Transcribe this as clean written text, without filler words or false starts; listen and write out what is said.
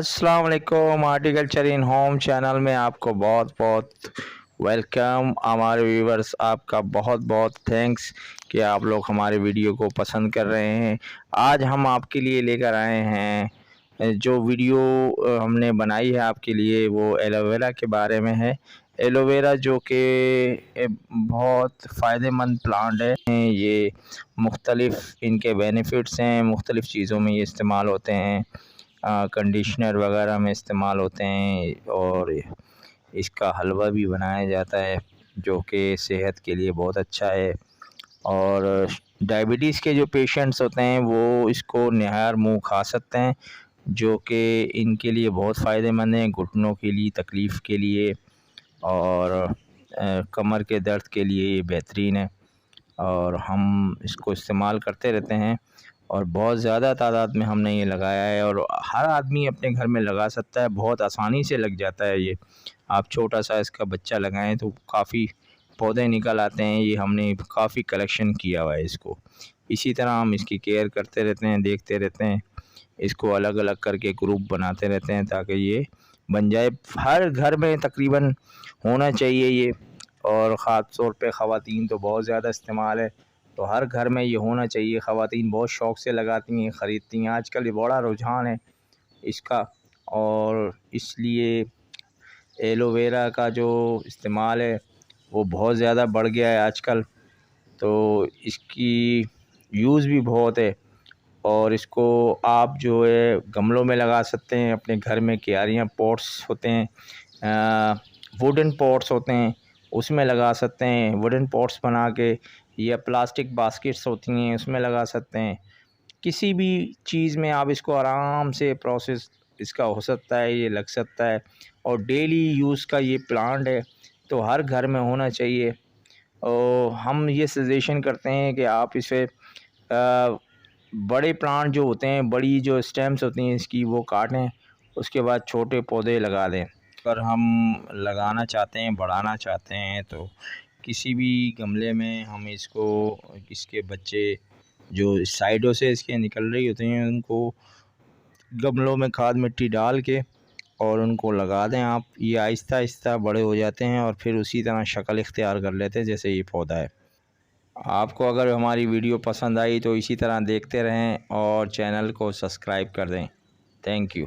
अस्सलाम वालेकुम। हार्टिकल्चर इन home channel में आपको बहुत बहुत वेलकम। हमारे व्यूवर्स, आपका बहुत बहुत थैंक्स कि आप लोग हमारे वीडियो को पसंद कर रहे हैं। आज हम आपके लिए लेकर आए हैं जो वीडियो हमने बनाई है आपके लिए, वो एलोवेरा के बारे में है। एलोवेरा जो कि बहुत फ़ायदेमंद प्लांट है। ये मुख्तलिफ़ इनके बेनिफिट्स हैं, मुख्तलिफ़ चीज़ों में ये इस्तेमाल होते हैं, कंडीशनर वगैरह में इस्तेमाल होते हैं, और इसका हलवा भी बनाया जाता है जो कि सेहत के लिए बहुत अच्छा है। और डायबिटीज़ के जो पेशेंट्स होते हैं वो इसको निहार मुँह खा सकते हैं, जो कि इनके लिए बहुत फ़ायदेमंद है, घुटनों के लिए तकलीफ़ के लिए, और कमर के दर्द के लिए ये बेहतरीन है। और हम इसको इस्तेमाल करते रहते हैं, और बहुत ज़्यादा तादाद में हमने ये लगाया है, और हर आदमी अपने घर में लगा सकता है, बहुत आसानी से लग जाता है ये। आप छोटा सा इसका बच्चा लगाएं तो काफ़ी पौधे निकल आते हैं। ये हमने काफ़ी कलेक्शन किया हुआ है इसको। इसी तरह हम इसकी केयर करते रहते हैं, देखते रहते हैं, इसको अलग अलग करके ग्रुप बनाते रहते हैं ताकि ये बन जाए। हर घर में तकरीबन होना चाहिए ये, और ख़ास तौर पे ख़वातीन तो बहुत ज़्यादा इस्तेमाल है, तो हर घर में ये होना चाहिए। ख़वातीन बहुत शौक़ से लगाती हैं, ख़रीदती हैं। आजकल ये बड़ा रुझान है इसका, और इसलिए एलोवेरा का जो इस्तेमाल है वो बहुत ज़्यादा बढ़ गया है आजकल। तो इसकी यूज़ भी बहुत है, और इसको आप जो है गमलों में लगा सकते हैं अपने घर में। क्यारियाँ पॉट्स होते हैं, वुडन पॉट्स होते हैं, उसमें लगा सकते हैं। वुडन पॉट्स बना के, या प्लास्टिक बास्केट्स होती हैं उसमें लगा सकते हैं। किसी भी चीज़ में आप इसको आराम से प्रोसेस इसका हो सकता है, ये लग सकता है। और डेली यूज़ का ये प्लांट है, तो हर घर में होना चाहिए। और हम ये सजेशन करते हैं कि आप इसे बड़े प्लांट जो होते हैं, बड़ी जो स्टेम्स होती हैं इसकी, वो काटें, उसके बाद छोटे पौधे लगा दें। अगर हम लगाना चाहते हैं, बढ़ाना चाहते हैं, तो किसी भी गमले में हम इसको, इसके बच्चे जो साइडों से इसके निकल रही होती हैं, उनको गमलों में खाद मिट्टी डाल के और उनको लगा दें आप। ये आहिस्ता आहिस्ता बड़े हो जाते हैं, और फिर उसी तरह शक्ल इख्तियार कर लेते हैं जैसे ये पौधा है। आपको अगर हमारी वीडियो पसंद आई तो इसी तरह देखते रहें और चैनल को सब्सक्राइब कर दें। Thank you.